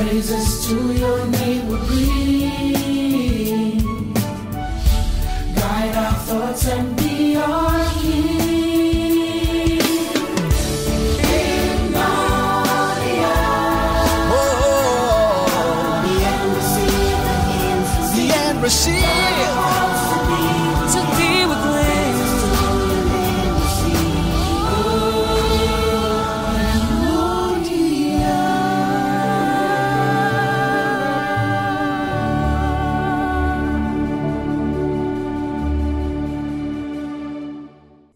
Praises to your name we bring. Guide our thoughts and be our King. Hymnodia. Oh. The end receive, the end receive. To be with grace.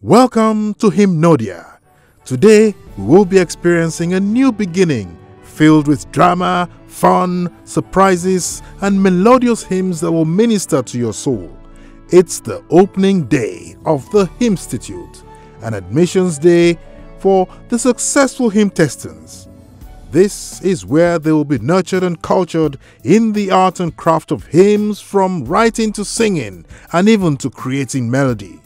Welcome to Hymnodia. Today we will be experiencing a new beginning filled with drama, fun, surprises, and melodious hymns that will minister to your soul. It's the opening day of the Hymnstitute, an admissions day for the successful hymn testants. This is where they will be nurtured and cultured in the art and craft of hymns, from writing to singing and even to creating melody.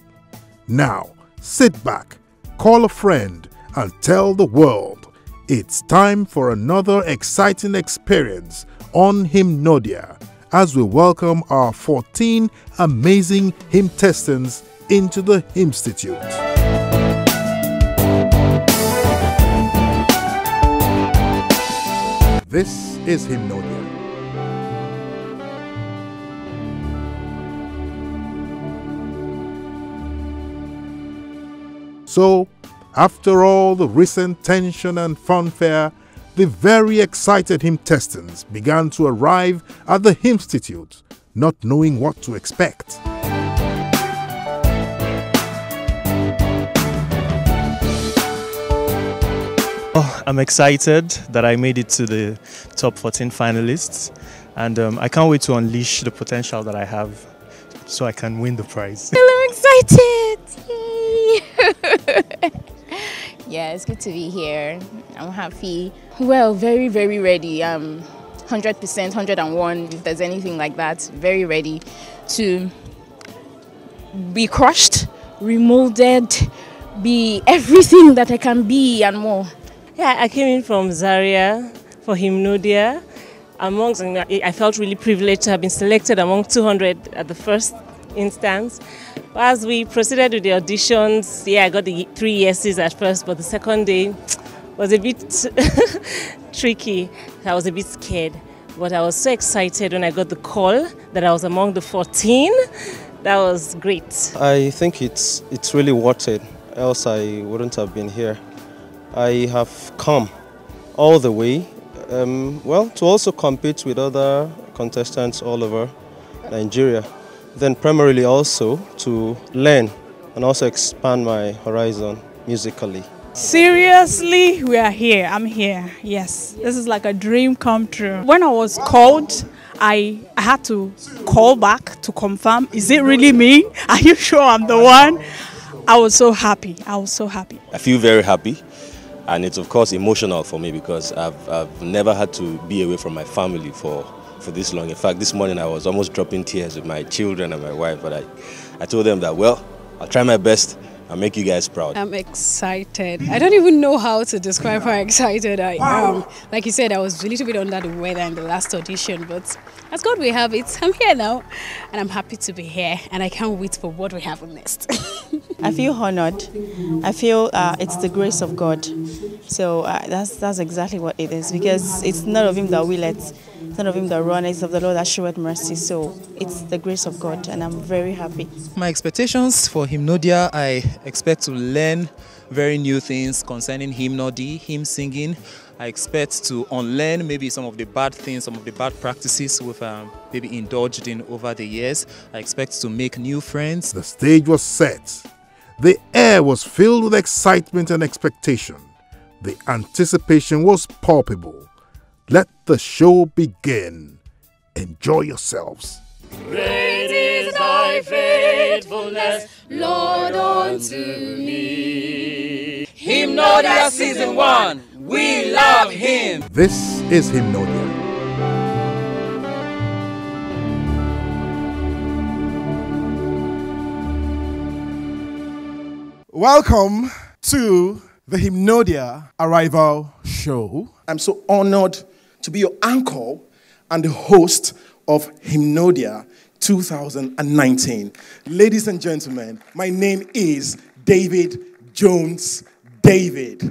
Now, sit back, call a friend, and tell the world it's time for another exciting experience on Hymnodia as we welcome our 14 amazing hymn testants into the Hymnstitute. This is Hymnodia. So, after all the recent tension and fanfare, the very excited hymn testants began to arrive at the Hymnstitute, not knowing what to expect. Oh, I'm excited that I made it to the top 14 finalists, and I can't wait to unleash the potential that I have so I can win the prize. I'm excited! Yeah, it's good to be here. I'm happy. Well, very, very ready. 100%, 101, if there's anything like that. Very ready to be crushed, remolded, be everything that I can be and more. Yeah, I came in from Zaria for Hymnodia. I felt really privileged to have been selected among 200 at the first instance. As we proceeded with the auditions, yeah, I got the 3 yeses at first, but the second day was a bit tricky. I was a bit scared, but I was so excited when I got the call that I was among the 14. That was great. I think it's really worth it, else I wouldn't have been here. I have come all the way, well, to also compete with other contestants all over Nigeria. Then primarily also to learn and also expand my horizon musically. Seriously, we are here. I'm here. Yes, this is like a dream come true. When I was called, I had to call back to confirm, is it really me? Are you sure I'm the one? I was so happy. I was so happy. I feel very happy, and it's of course emotional for me because I've never had to be away from my family for this long. In fact, this morning I was almost dropping tears with my children and my wife, but I told them that, well, I'll try my best and make you guys proud. I'm excited. I don't even know how to describe how excited I am. Like you said, I was a little bit under the weather in the last audition, but as God will have it, I'm here now, and I'm happy to be here, and I can't wait for what we have next. I feel honored. I feel it's the grace of God. So that's exactly what it is, because it's not of him that willeth, it's not of him that runneth, it's of the Lord that showeth mercy. So it's the grace of God, and I'm very happy. My expectations for Hymnodia, I expect to learn very new things concerning hymnody, hymn singing. I expect to unlearn maybe some of the bad things, some of the bad practices we've maybe indulged in over the years. I expect to make new friends. The stage was set. The air was filled with excitement and expectation. The anticipation was palpable. Let the show begin. Enjoy yourselves. Great is thy faithfulness, Lord, unto me. Hymnodia Season 1. We love him. This is Hymnodia. Welcome to the Hymnodia Arrival Show. I'm so honored to be your anchor and the host of Hymnodia 2019. Ladies and gentlemen, my name is David Jones David.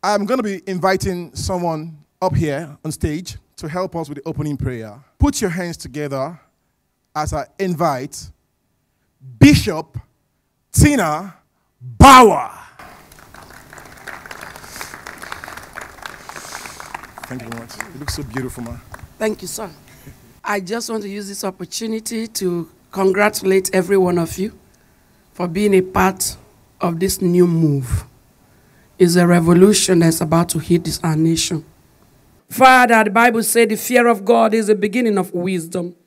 I'm going to be inviting someone up here on stage to help us with the opening prayer. Put your hands together as I invite Bishop Tina Bauer. Thank you very much. You look so beautiful, man. Thank you, sir. I just want to use this opportunity to congratulate every one of you for being a part of this new move. It's a revolution that's about to hit our nation. Father, the Bible says the fear of God is the beginning of wisdom.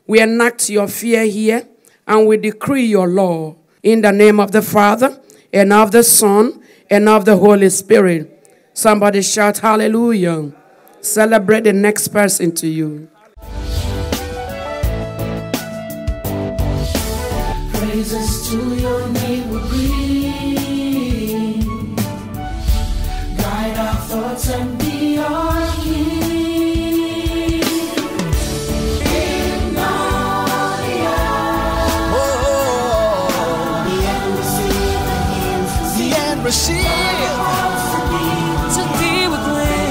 We enact your fear here, and we decree your law in the name of the Father, and of the Son, and of the Holy Spirit. Somebody shout hallelujah. Celebrate the next person to you. Praises to your name we bring. Guide our thoughts and be our King. Hymnodia. Oh, the end receive, the end receive. To thee with grace.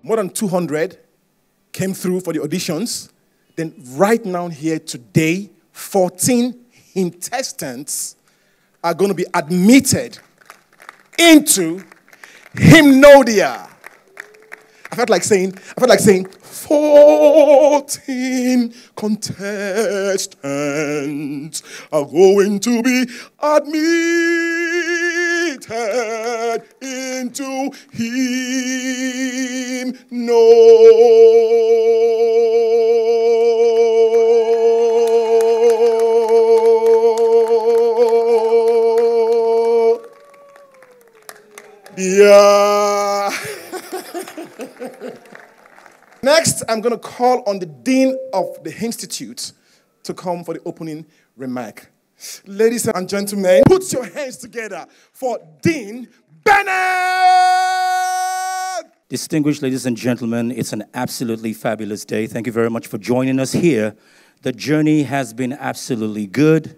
More than 200 came through for the auditions. Then right now here today, 14 contestants are going to be admitted into Hymnodia. I felt like saying 14 contestants are going to be admitted into Yeah. Next, I'm going to call on the Dean of the Institute to come for the opening remark. Ladies and gentlemen, put your hands together for Dean Bennett! Distinguished ladies and gentlemen, it's an absolutely fabulous day. Thank you very much for joining us here. The journey has been absolutely good.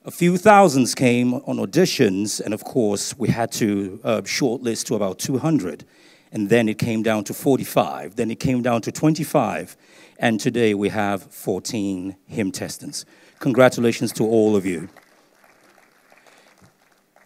A few thousands came on auditions, and of course, we had to shortlist to about 200. And then it came down to 45. Then it came down to 25. And today we have 14 hymn testants. Congratulations to all of you.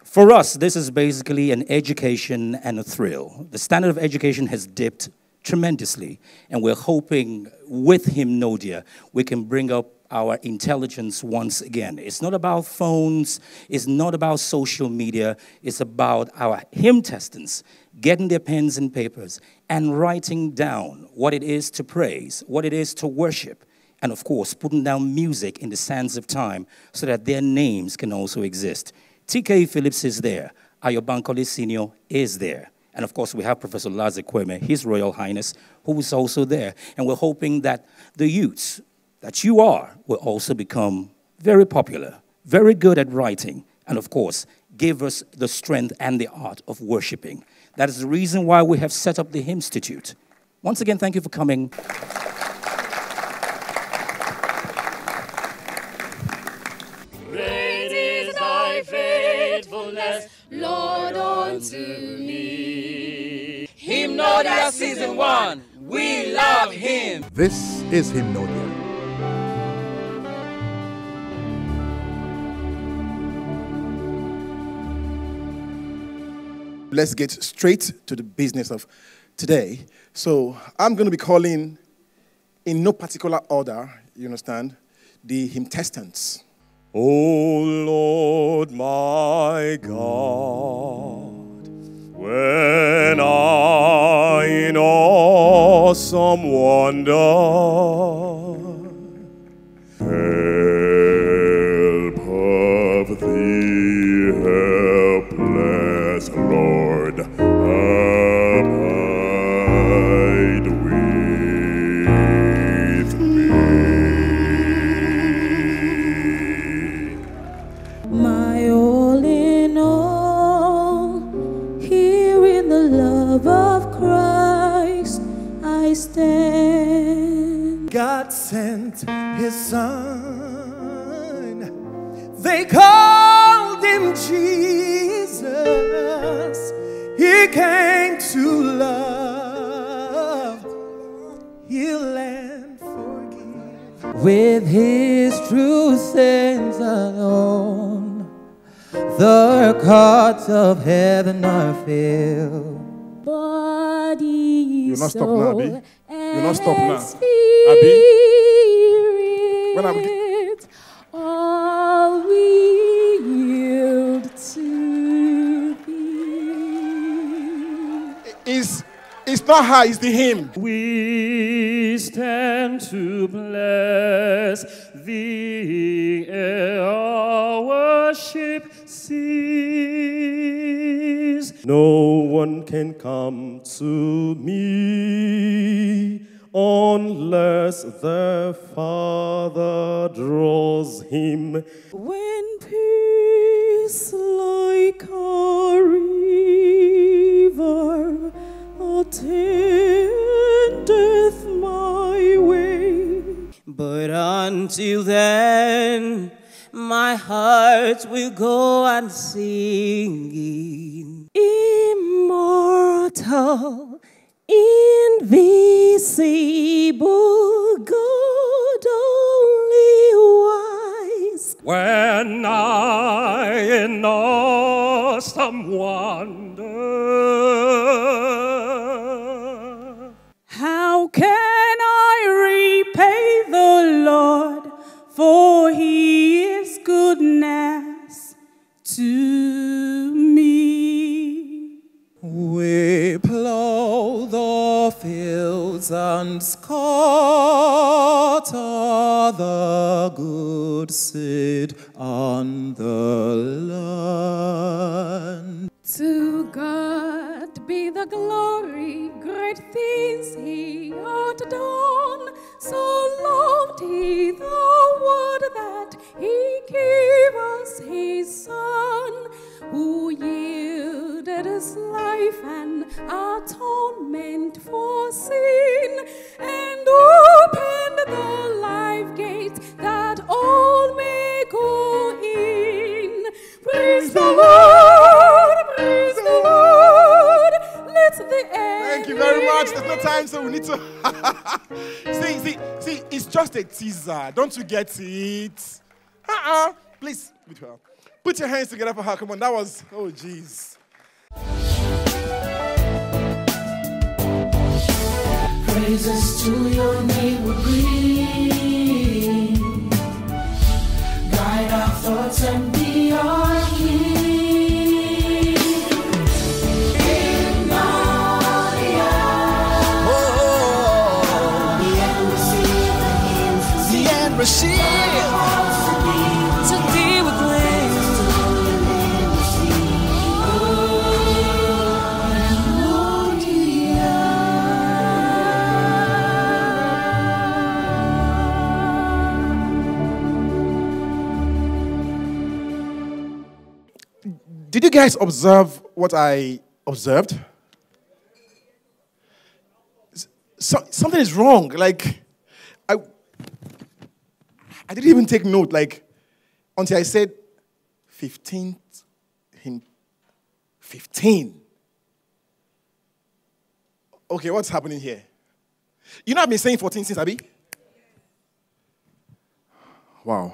For us, this is basically an education and a thrill. The standard of education has dipped tremendously, and we're hoping with Hymnodia we can bring up our intelligence once again. It's not about phones, it's not about social media, it's about our hymn testants getting their pens and papers and writing down what it is to praise, what it is to worship, and of course putting down music in the sands of time so that their names can also exist. TK Phillips is there, Ayo Bankole Sr. is there. And of course, we have Professor Laze Kweme, His Royal Highness, who is also there. And we're hoping that the youths that you are will also become very popular, very good at writing, and of course, give us the strength and the art of worshiping. That is the reason why we have set up the Hymn Institute. Once again, thank you for coming. Great is thy faithfulness, Lord, unto me. Hymnodia Season 1, we love him. This is Hymnodia. Let's get straight to the business of today. So I'm going to be calling, in no particular order, you understand, the hymn testants. O Lord my God, when I in awesome wonder help of thee helpless Lord sent his son. They called him Jesus. He came to love, heal and forgive. With his truth and alone, the courts of heaven are filled. Body, You're not stop now, Abby. You're not stop now. spirit, Abby. When I'm all we yield to thee. It's not her, it's the hymn. We stand to bless thee, our worship cease. No one can come to me unless the Father draws him. When peace like a river attendeth my way, But until then, my heart will go on singing. immortal, invisible, God only wise. When I in awesome wonder How can I repay the Lord for his goodness to me? We plow the fields and scatter the good seed on the land. To God be the glory, great things he hath done. So loved he the world that he gave us his Son, who yielded his life an atonement for sin, and opened the life gate that all may go in. Praise the Lord, praise the Lord. Let the end. Thank you very much. There's no time, so we need to. see, it's just a teaser. Don't you get it? Please, put your hands together for her. Come on, that was, oh, jeez. Praises to your name we bring. Guide our thoughts and be our King. Hymnodia. The end receive the hymns. The end receive. To thee with wings. Did you guys observe what I observed? Something is wrong. Like, I didn't even take note, like, until I said 15th hymn. 15. Okay, what's happening here? You know I've been saying 14 since, Abby? Wow.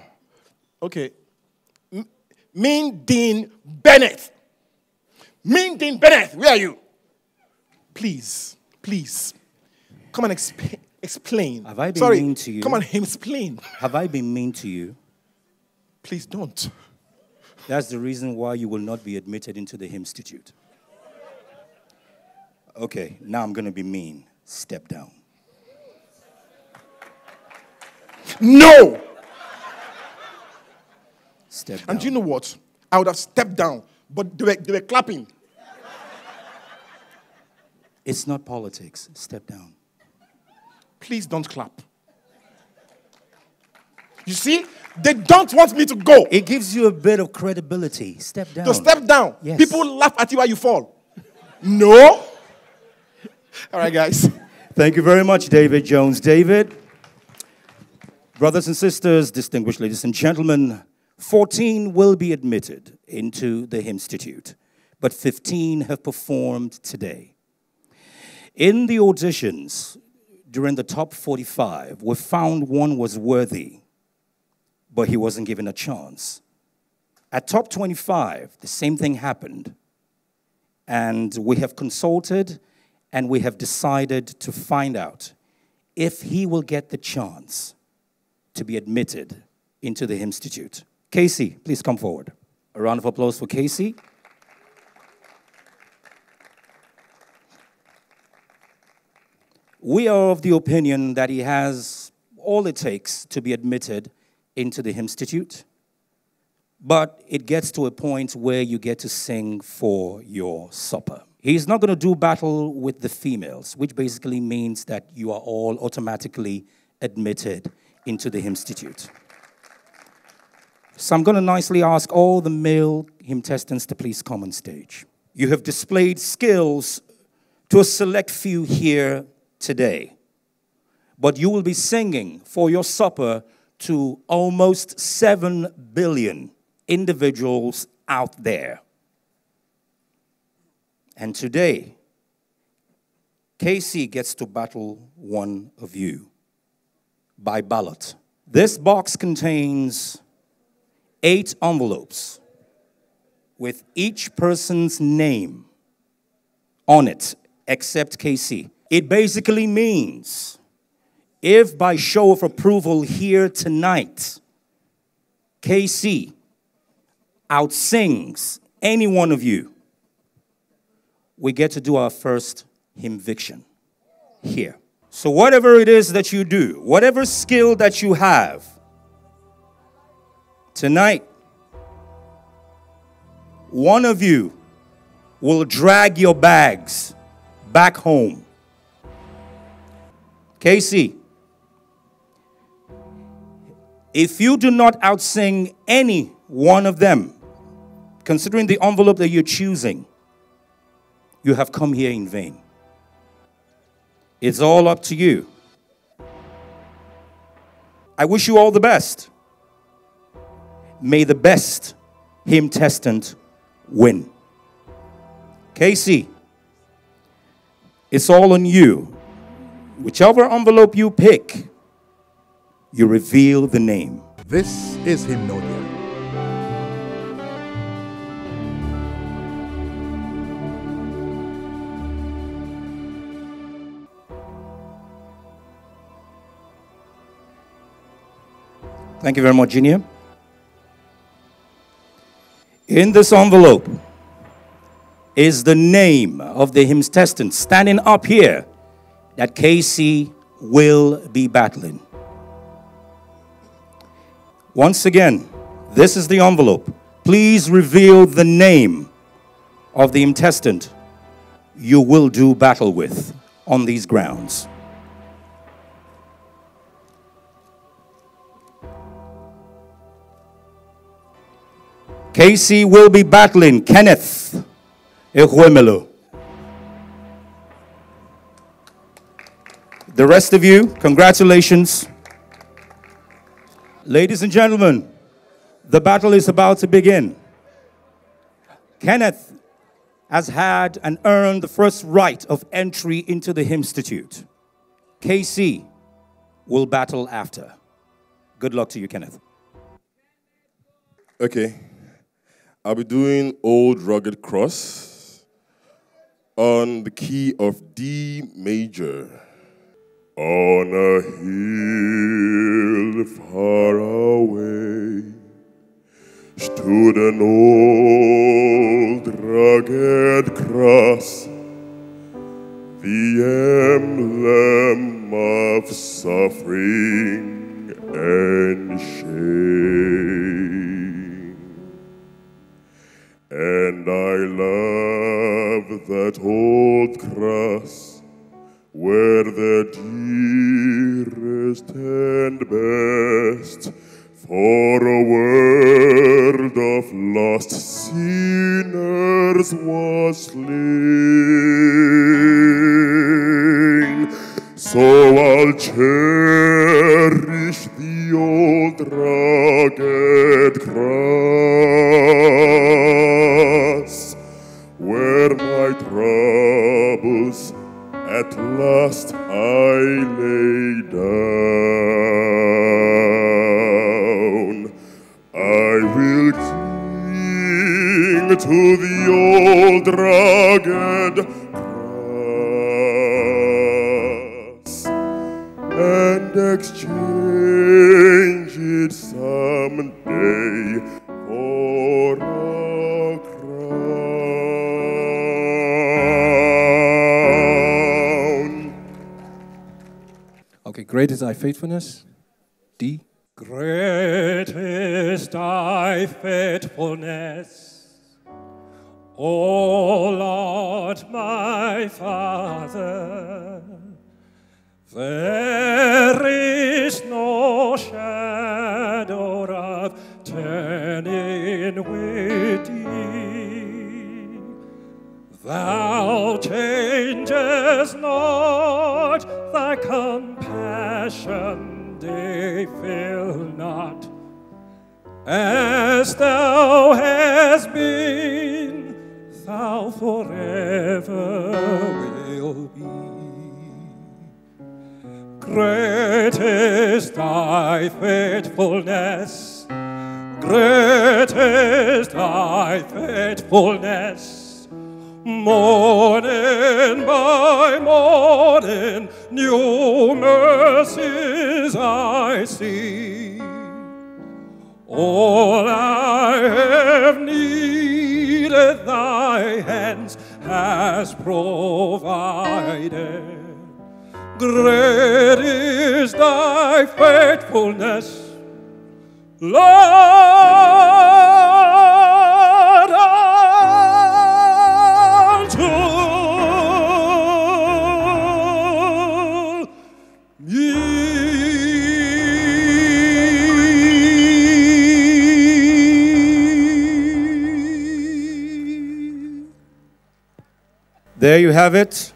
Okay. Mean Dean Bennett. Mean Dean Bennett, where are you? Please. Come and explain. Have I been mean to you? Come on, explain. Have I been mean to you? Please don't. That's the reason why you will not be admitted into the Hymn Institute. Okay, now I'm going to be mean. Step down. No! Step down. And you know what? I would have stepped down, but they were clapping. It's not politics. Step down. Please don't clap. You see? They don't want me to go. It gives you a bit of credibility. Step down. To step down. Yes. People laugh at you while you fall. No? All right, guys. Thank you very much, David Jones. David, Brothers and sisters, distinguished ladies and gentlemen, 14 will be admitted into the Institute, but 15 have performed today. In the auditions, during the top 45, we found one was worthy, but he wasn't given a chance. At top 25, the same thing happened. And we have consulted and we have decided to find out if he will get the chance to be admitted into the Institute. Casey, please come forward. A round of applause for Casey. We are of the opinion that he has all it takes to be admitted into the Institute, but it gets to a point where you get to sing for your supper. He's not going to do battle with the females, which basically means that you are all automatically admitted into the Institute. So I'm going to nicely ask all the male hymn testants to please come on stage. You have displayed skills to a select few here today, but you will be singing for your supper to almost 7 billion individuals out there. And today, Casey gets to battle one of you by ballot. This box contains 8 envelopes with each person's name on it, except Casey. It basically means if by show of approval here tonight, Casey outsings any one of you, we get to do our first hymnviction here. So whatever it is that you do, whatever skill that you have, tonight, one of you will drag your bags back home. Casey, if you do not outsing any one of them, considering the envelope that you're choosing, you have come here in vain. It's all up to you. I wish you all the best. May the best hymn testant win. Casey, it's all on you. Whichever envelope you pick, you reveal the name. This is Hymnodia. Thank you very much, Junior. In this envelope is the name of the hymn testant standing up here that Casey will be battling. Once again, this is the envelope. Please reveal the name of the hymn testant you will do battle with on these grounds. Casey will be battling Kenneth Ehuemelo. The rest of you, congratulations. Ladies and gentlemen, the battle is about to begin. Kenneth has had and earned the first right of entry into the Hymnstitute. Casey will battle after. Good luck to you, Kenneth. Okay. I'll be doing Old Rugged Cross on the key of D major. On a hill far away stood an old rugged cross, the emblem of suffering and shame. And I love that old cross where the dearest and best for a world of lost sinners was slain. So I'll cherish the cross, where my troubles at last I lay down. I will cling to the old rugged cross and exchange it someday for a crown. Okay, great is thy faithfulness. D. Great is thy faithfulness, O Lord my Father. There is no shadow of turning with thee. Thou changest not, thy compassion they fail not. As thou hast been, thou forever will be. Great is thy faithfulness, great is thy faithfulness. Morning by morning, new mercies I see. All I have needed, thy hands has provided. Great is thy faithfulness, Lord, unto me. There you have it.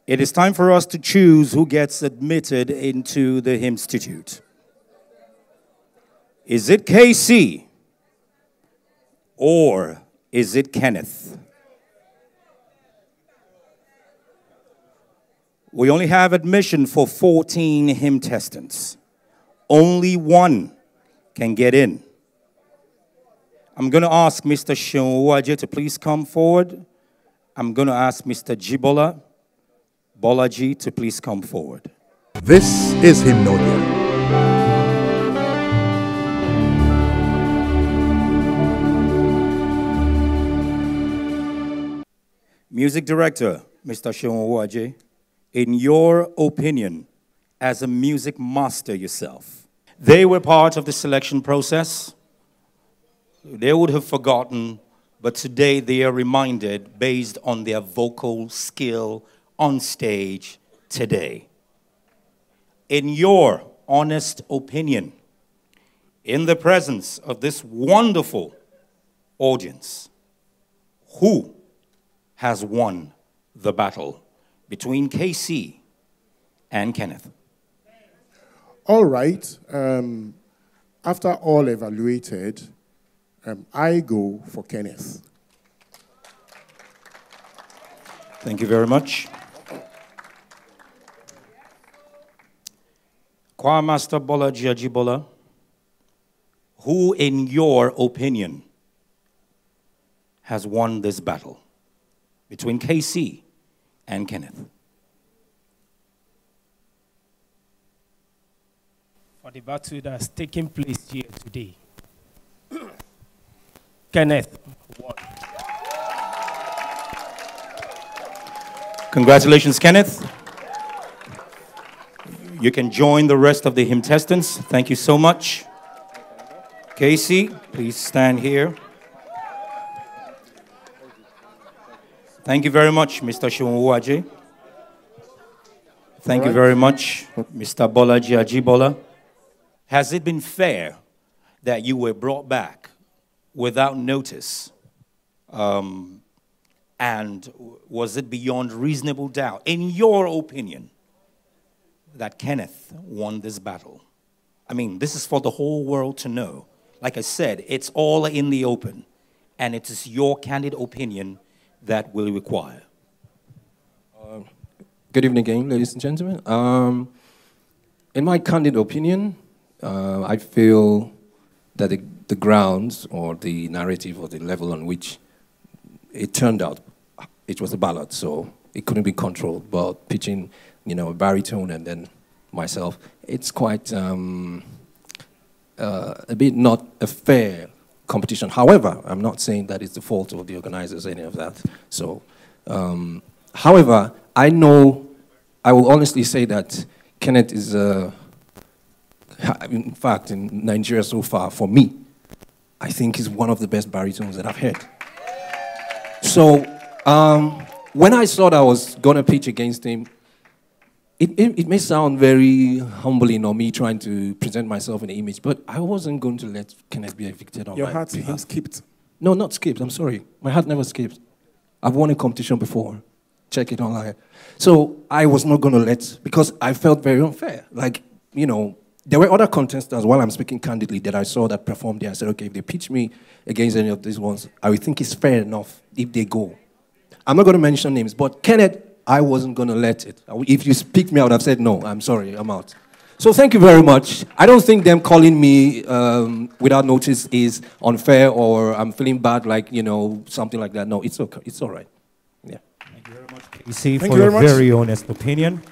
It is time for us to choose who gets admitted into the Hymn Institute. Is it KC or is it Kenneth? We only have admission for 14 hymn testants. Only one can get in. I'm going to ask Mr. Shonwaje to please come forward. I'm going to ask Mr. Jibola Bolaji to please come forward. This is Hymnodia. Music director, Mr. Shonwaje, in your opinion, as a music master yourself, they were part of the selection process. They would have forgotten, but today they are reminded based on their vocal skill on stage today. In your honest opinion, in the presence of this wonderful audience, who has won the battle between KC and Kenneth? All right. After all evaluated, I go for Kenneth. Thank you very much. Choir Master Bolaji Ajibola, who in your opinion has won this battle between KC and Kenneth? For the battle that's taking place here today, Kenneth won. Congratulations, Kenneth. You can join the rest of the hymn testants. Thank you so much. Casey, please stand here. Thank you very much, Mr. Shonwaje. Thank you very much, Mr. Bolaji Ajibola. Has it been fair that you were brought back without notice? And was it beyond reasonable doubt, in your opinion, that Kenneth won this battle? I mean, this is for the whole world to know. Like I said, it's all in the open, and it is your candid opinion that we'll require. Good evening again, ladies and gentlemen. In my candid opinion, I feel that the grounds or the narrative or the level on which it turned out, it was a ballad, so it couldn't be controlled. But pitching, you know, a baritone and then myself, it's quite a bit not a fair competition. However, I'm not saying that it's the fault of the organizers, any of that. So, however, I know, I will honestly say that Kenneth is, in fact, in Nigeria so far, for me, I think he's one of the best baritones that I've heard. So, when I thought I was going to pitch against him, it may sound very humbling or me trying to present myself in an image, but I wasn't going to let Kenneth be evicted on Your my heart behalf. skipped. No, not skipped, I'm sorry. My heart never skipped. I've won a competition before. Check it online. So I was not going to let, because I felt very unfair. Like, you know, there were other contestants, while I'm speaking candidly, that I saw that performed there. I said, okay, if they pitch me against any of these ones, I would think it's fair enough if they go. I'm not going to mention names, but Kenneth, I wasn't going to let it. If you picked me, I would have said, no, I'm sorry, I'm out. So thank you very much. I don't think them calling me without notice is unfair or I'm feeling bad, like, you know, something like that. No, it's okay. It's all right. Yeah. Thank you very much, Casey, for your very honest opinion.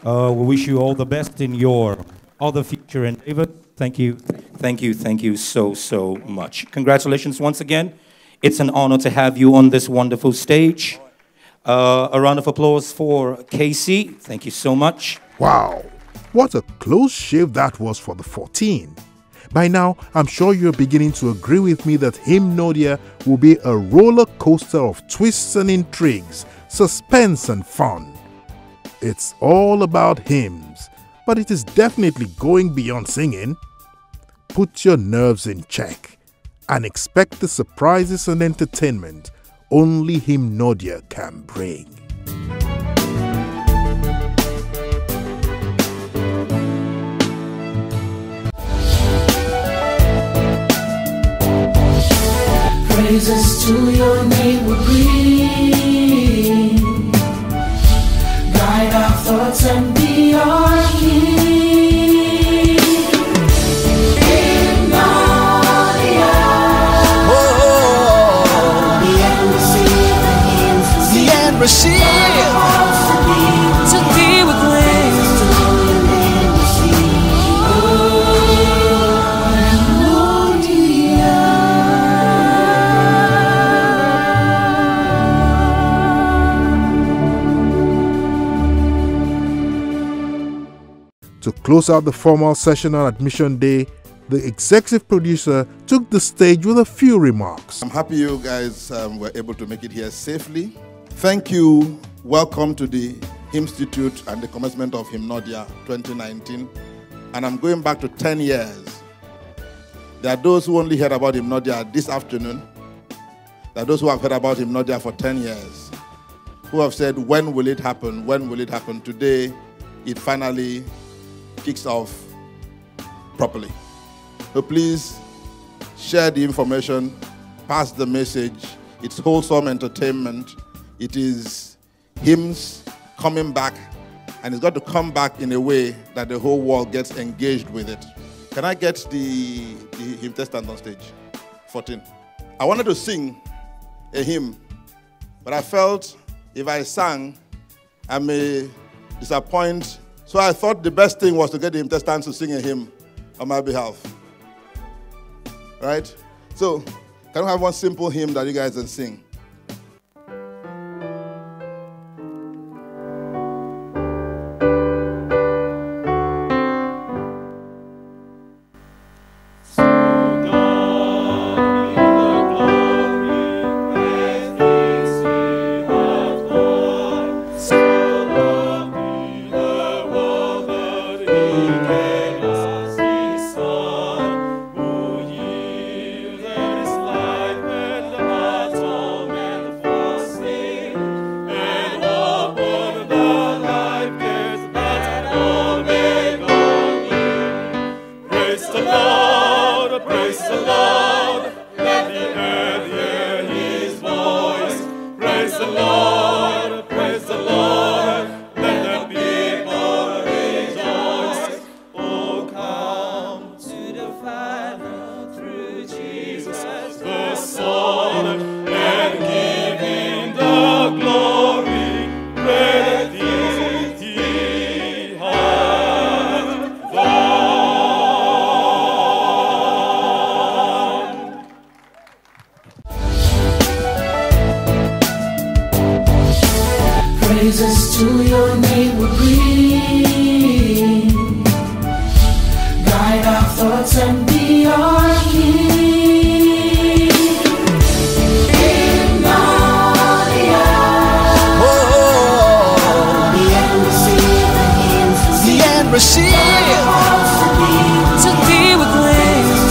We wish you all the best in your other future endeavor. Thank you. Thank you so much. Congratulations once again. It's an honor to have you on this wonderful stage. A round of applause for Casey. Thank you so much. Wow, what a close shave that was for the 14. By now, I'm sure you're beginning to agree with me that Hymnodia will be a roller coaster of twists and intrigues, suspense and fun. It's all about hymns, but it is definitely going beyond singing. Put your nerves in check and expect the surprises and entertainment only Hymnodia can bring. Praises to your name we bring. Guide our thoughts and be our King. Hymnodia. And receive to be with To close out the formal session on admission day, the executive producer took the stage with a few remarks. I'm happy you guys were able to make it here safely. Thank you. Welcome to the Institute and the commencement of Hymnodia 2019. And I'm going back to 10 years. There are those who only heard about Hymnodia this afternoon. There are those who have heard about Hymnodia for 10 years, who have said, when will it happen? When will it happen? Today, it finally kicks off properly. So please share the information, pass the message. It's wholesome entertainment. It is hymns coming back, and it's got to come back in a way that the whole world gets engaged with it. Can I get the hymn testant on stage? 14. I wanted to sing a hymn, but I felt if I sang, I may disappoint. So I thought the best thing was to get the hymn testant to sing a hymn on my behalf. Right? So, can we have one simple hymn that you guys can sing? Son, who yielded his life and heart all Praise the Lord, praise the Lord. Let the earth hear his voice. Praise the Lord, praise the Lord. Let the people rejoice. Oh, come to the Father through Jesus the Son, and give him the glory. Let he hath done. Praises to your name we bring. Guide our thoughts and be our King. Hymnodia. The end receive. To thee with grace.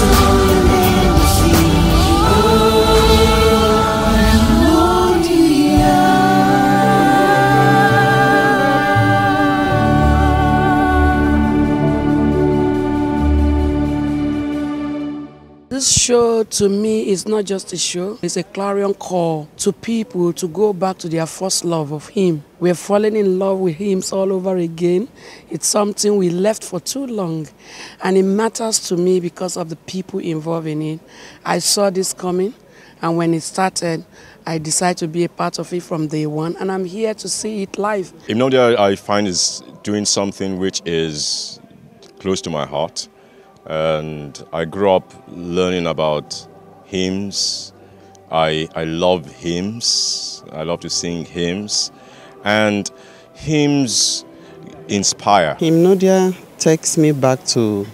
This show to me is not just a show, it's a clarion call to people to go back to their first love of Him. We're falling in love with hymns all over again. It's something we left for too long, and it matters to me because of the people involved in it. I saw this coming, and when it started, I decided to be a part of it from day one, and I'm here to see it live. Hymnodia, I find, is doing something which is close to my heart. And I grew up learning about hymns. I love hymns. I love to sing hymns. And hymns inspire. Hymnodia takes me back to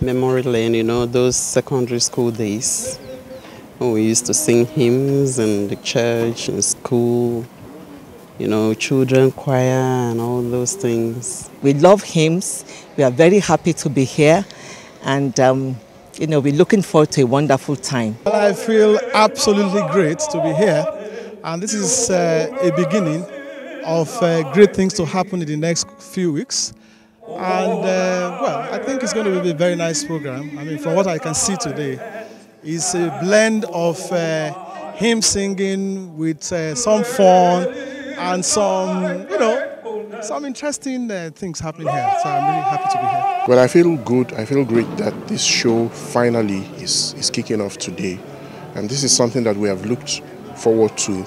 memory lane, you know, those secondary school days when we used to sing hymns in the church, in school, you know, children choir and all those things. We love hymns. We are very happy to be here. And, you know, we're looking forward to a wonderful time. Well, I feel absolutely great to be here. And this is a beginning of great things to happen in the next few weeks. And, well, I think it's going to be a very nice program. I mean, from what I can see today, it's a blend of hymn singing with some fun and some, you know, some interesting things happening here. So I'm really happy to be here. Well, I feel good. I feel great that this show finally is kicking off today. And this is something that we have looked forward to.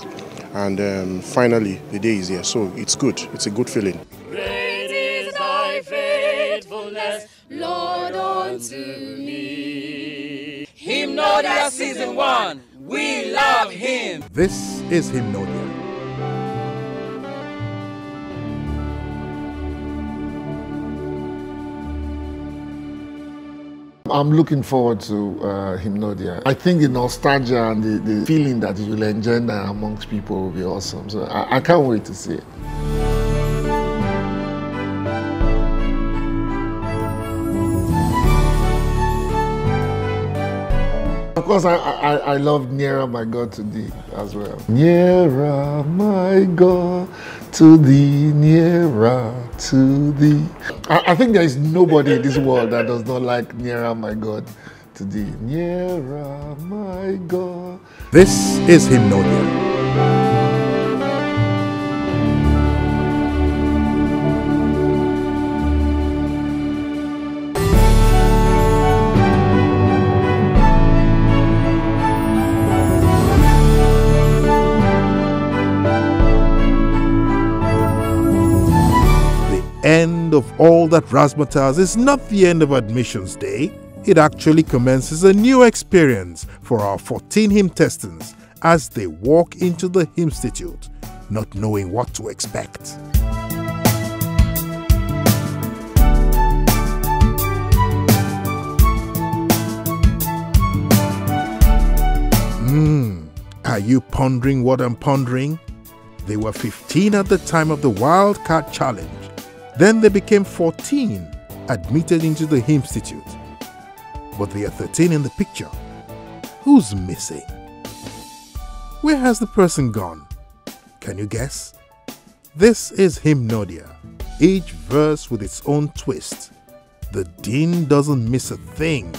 And finally, the day is here. So it's good. It's a good feeling. Great is thy faithfulness, Lord, unto me. Hymnodia Season 1. We love him. This is Hymnodia. I'm looking forward to Hymnodia. I think the nostalgia and the feeling that it will engender amongst people will be awesome. So I can't wait to see it. Of course, I love Nearer My God to Thee as well. Nearer my God to Thee, nearer to Thee. I think there is nobody in this world that does not like Nearer My God to Thee. Nearer my God. This is Hymnodia. End of all that razzmatazz is not the end of admissions day. It actually commences a new experience for our 14 hymn testants as they walk into the Hymnstitute, not knowing what to expect. Are you pondering what I'm pondering? They were 15 at the time of the Wildcat Challenge. Then they became 14, admitted into the Hymnstitute. But they are 13 in the picture. Who's missing? Where has the person gone? Can you guess? This is Hymnodia, each verse with its own twist. The dean doesn't miss a thing.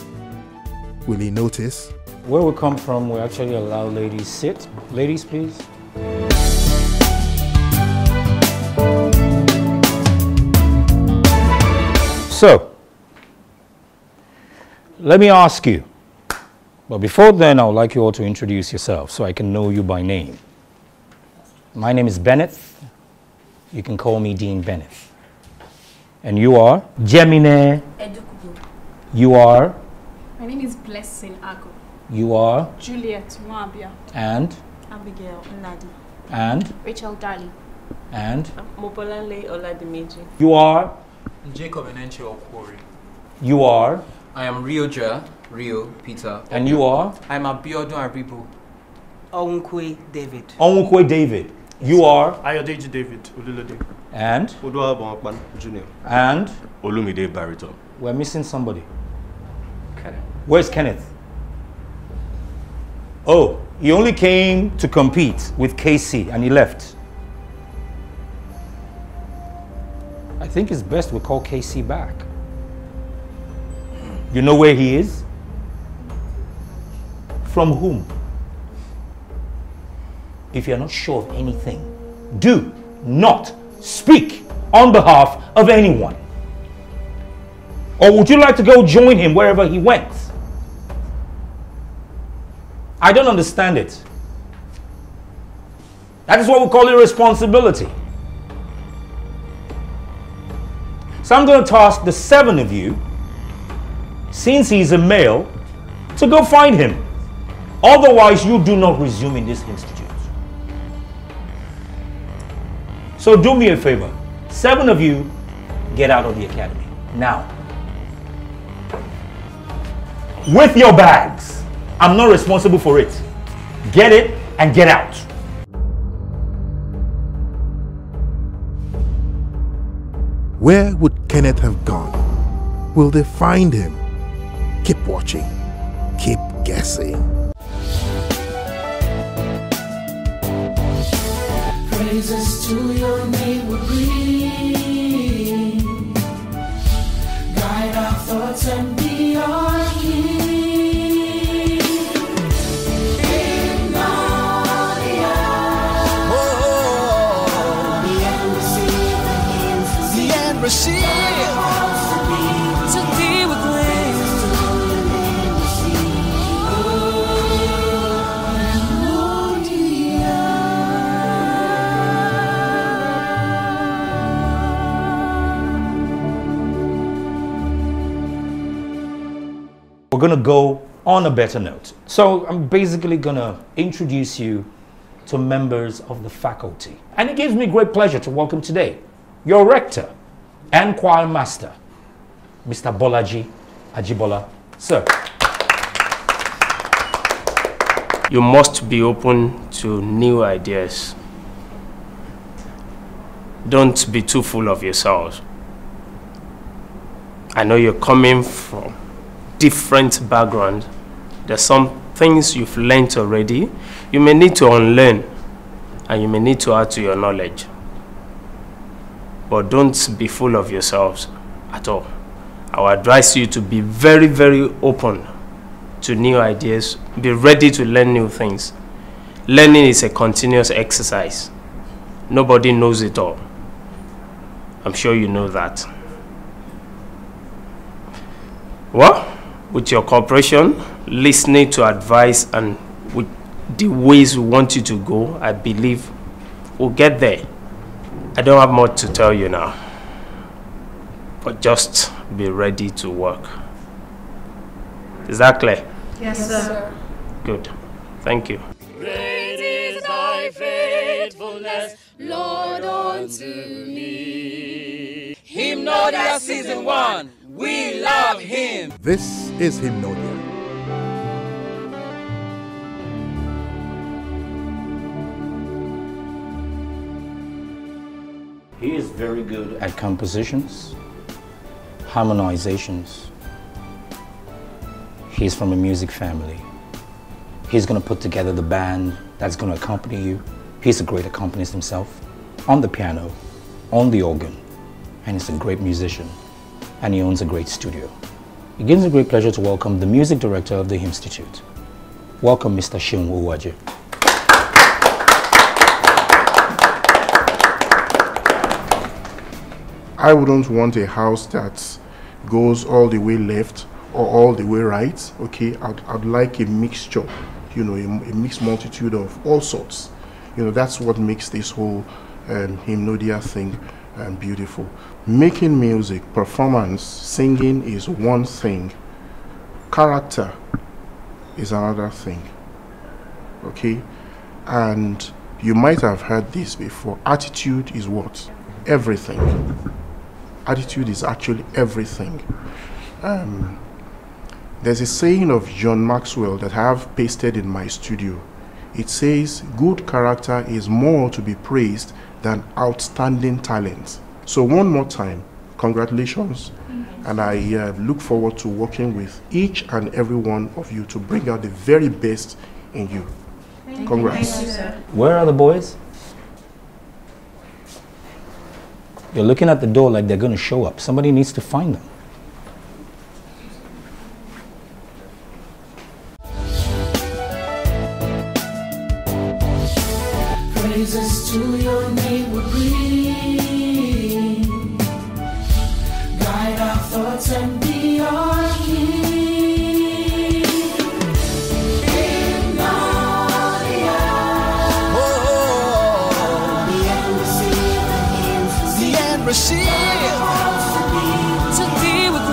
Will he notice? Where we come from, we actually allow ladies sit. Ladies, please. So, let me ask you, but before then, I would like you all to introduce yourself so I can know you by name. My name is Bennett. You can call me Dean Bennett. And you are? Jemine. Edukubu. You are? My name is Blessing Ago. You are? Juliet Mwabia. And? Abigail Nadi. And? Rachel Darley. And? Mopolanle Oladimeji. You are? Jacob Enenche Okwori. You are? I am Rio Peter. And you are? I am Abiodun Aribo. Onkwe David. Onkwe David. You are? Ayodeji David Olulode. And? Oduwa Bonakpan Jr. And? Olumide Barito. We're missing somebody. Kenneth. Where's Kenneth? Oh, he only came to compete with KC and he left. I think it's best we call KC back. You know where he is? From whom? If you're not sure of anything, do not speak on behalf of anyone. Or would you like to go join him wherever he went? I don't understand it. That is what we call irresponsibility. So I'm going to task the 7 of you, since he's a male, to go find him. Otherwise, you do not resume in this institute. So do me a favor. 7 of you, get out of the academy. Now. With your bags. I'm not responsible for it. Get it and get out. Where would Kenneth have gone? Will they find him? Keep watching. Keep guessing. Praises to your name we bring. Guide our thoughts and be our King. Hymnodia. The end receive. To thee with grace. We're going to go on a better note. So I'm basically going to introduce you to members of the faculty. And it gives me great pleasure to welcome today your rector and choir master, Mr. Bolaji Ajibola. Sir. You must be open to new ideas. Don't be too full of yourselves. I know you're coming from different background. There's some things you've learned already. You may need to unlearn and you may need to add to your knowledge. But don't be full of yourselves at all. I would advise you to be very, very open to new ideas. Be ready to learn new things. Learning is a continuous exercise. Nobody knows it all. I'm sure you know that. Well, with your cooperation, listening to advice, and with the ways we want you to go, I believe we'll get there. I don't have much to tell you now, but just be ready to work. Is that clear? Yes, sir. Good. Thank you. Great is thy faithfulness, Lord, unto me. Hymnodia Season 1. We love him. This is Hymnodia. He is very good at compositions, harmonizations. He's from a music family. He's going to put together the band that's going to accompany you. He's a great accompanist himself, on the piano, on the organ, and he's a great musician. and he owns a great studio. It gives me great pleasure to welcome the music director of the Institute. Welcome, Mr. Seun Owuaje. I wouldn't want a house that goes all the way left or all the way right. Okay, I'd like a mixture, you know, a mixed multitude of all sorts. You know, that's what makes this whole Hymnodia thing beautiful. Making music, performance, singing is one thing. Character is another thing. Okay, and you might have heard this before. Attitude is what? Everything. Attitude is actually everything. There's a saying of John Maxwell that I have pasted in my studio. It says, good character is more to be praised than outstanding talent. So one more time, congratulations. And I look forward to working with each and every one of you to bring out the very best in you. Congrats. Thank you, sir. Where are the boys? You're looking at the door like they're going to show up. Somebody needs to find them. Praises to your name we bring. Guide our thoughts and be our King. Hymnodia. The end receive. The end receive. To thee with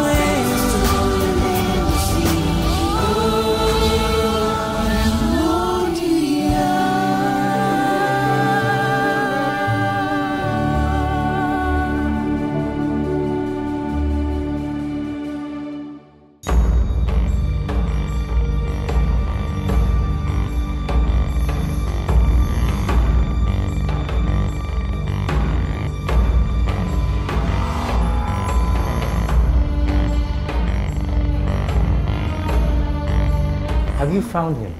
Have you found him?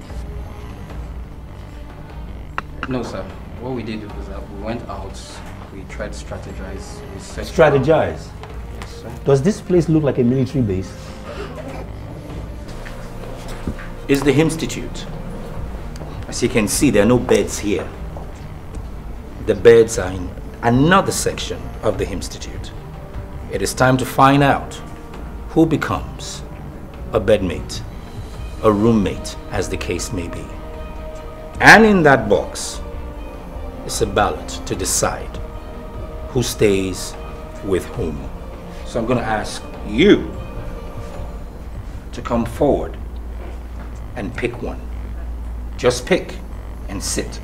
No, sir. What we did was that we went out, we tried to strategize. We searched Strategize? Yes, sir. Does this place look like a military base? It's the Institute. As you can see, there are no beds here. The beds are in another section of the Institute. It is time to find out who becomes a bedmate, a roommate, as the case may be. And in that box is a ballot to decide who stays with whom. So I'm going to ask you to come forward and pick one. Just pick and sit.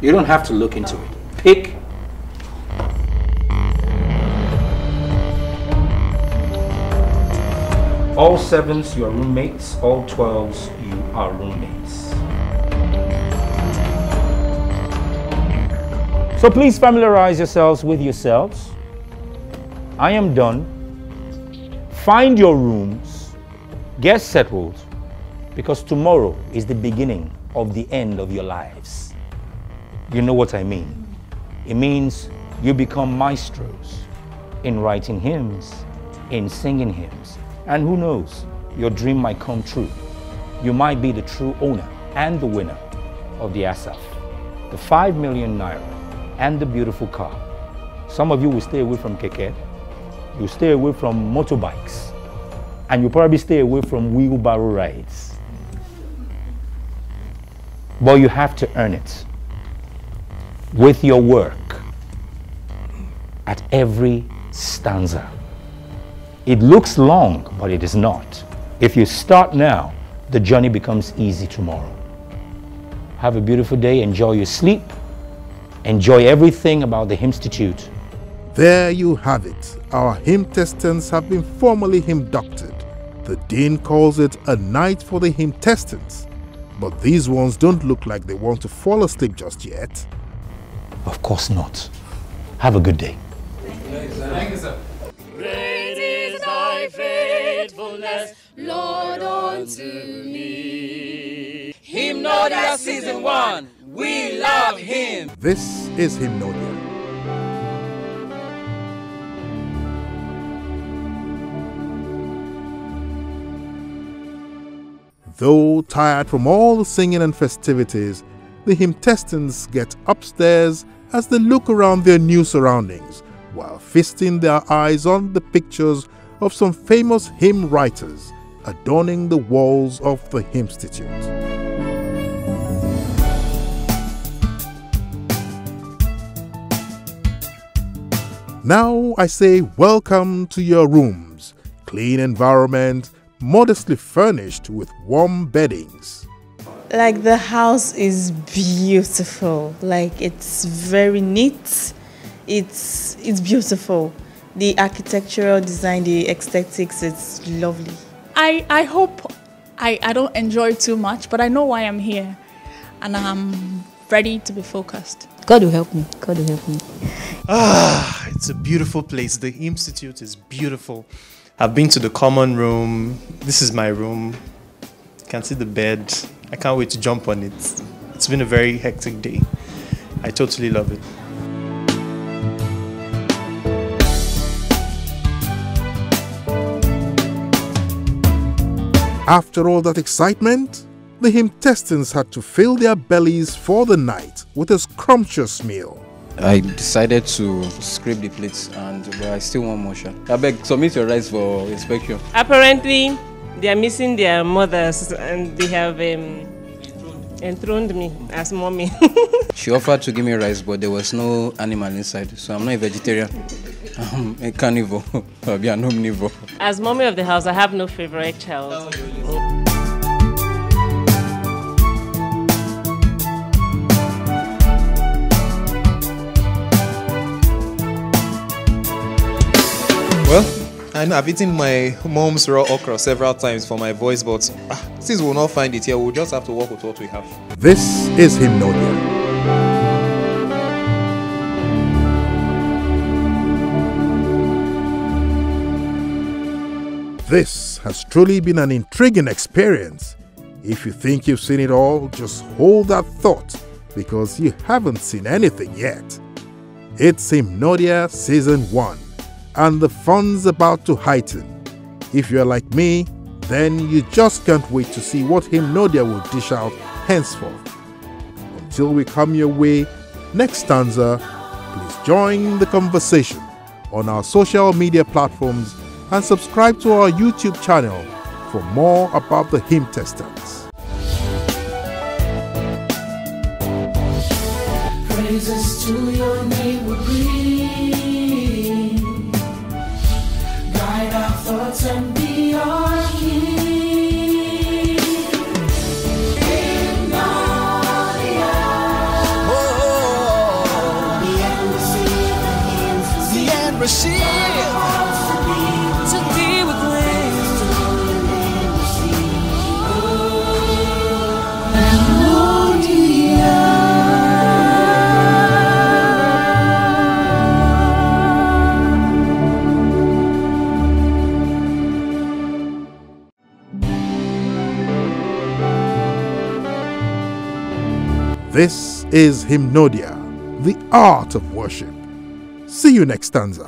You don't have to look into it. Pick. All 7s, you are roommates. All 12s, you are roommates. So please familiarize yourselves with yourselves. I am done. Find your rooms. Get settled. Because tomorrow is the beginning of the end of your lives. You know what I mean? It means you become maestros in writing hymns, in singing hymns. And who knows, your dream might come true. You might be the true owner and the winner of the ASAF, the 5 million naira, and the beautiful car. Some of you will stay away from keke, you'll stay away from motorbikes, and you'll probably stay away from wheelbarrow rides. But you have to earn it with your work at every stanza. It looks long, but it is not. If you start now, the journey becomes easy tomorrow. Have a beautiful day, enjoy your sleep, enjoy everything about the Hymstitute. There you have it. Our hymn testants have been formally hymn-doctored. The Dean calls it a night for the hymn testants. But these ones don't look like they want to fall asleep just yet. Of course not. Have a good day. Thank you, sir. Great is thy faithfulness, Lord, unto me. Hymnodia Season 1. We love him. This is Hymnodia. Though tired from all the singing and festivities, the hymn testants get upstairs as they look around their new surroundings while feasting their eyes on the pictures of some famous hymn writers adorning the walls of the Hymnstitute. Now I say welcome to your rooms, clean environment, modestly furnished with warm beddings. Like the house is beautiful, like it's very neat, it's beautiful. The architectural design, the aesthetics, it's lovely. I hope I don't enjoy too much, but I know why I'm here and I'm ready to be focused. God will help me, God will help me. It's a beautiful place. The Institute is beautiful. I've been to the common room. This is my room. You can see the bed. I can't wait to jump on it. It's been a very hectic day. I totally love it. After all that excitement, the hymn testants had to fill their bellies for the night with a scrumptious meal. I decided to scrape the plates, but I still want more shot. I beg, submit your rice for inspection. Apparently, they are missing their mothers and they have enthroned me as mommy. She offered to give me rice, but there was no animal inside, so I'm not a vegetarian. I'm a carnivore. I'll be an omnivore. As mommy of the house, I have no favorite child. Well, I know I've eaten my mom's raw okra several times for my voice, but since we'll not find it here, we'll just have to work with what we have. This is Hymnodia. This has truly been an intriguing experience. If you think you've seen it all, just hold that thought because you haven't seen anything yet. It's Hymnodia Season 1 and the fun's about to heighten. If you're like me, then you just can't wait to see what Hymnodia will dish out henceforth. Until we come your way next stanza, please join the conversation on our social media platforms and subscribe to our YouTube channel for more about the hymn testants. Praises to your name we bring. Guide our thoughts and be our King. Hymnodia. The end receive. This is Hymnodia, the art of worship. See you next stanza.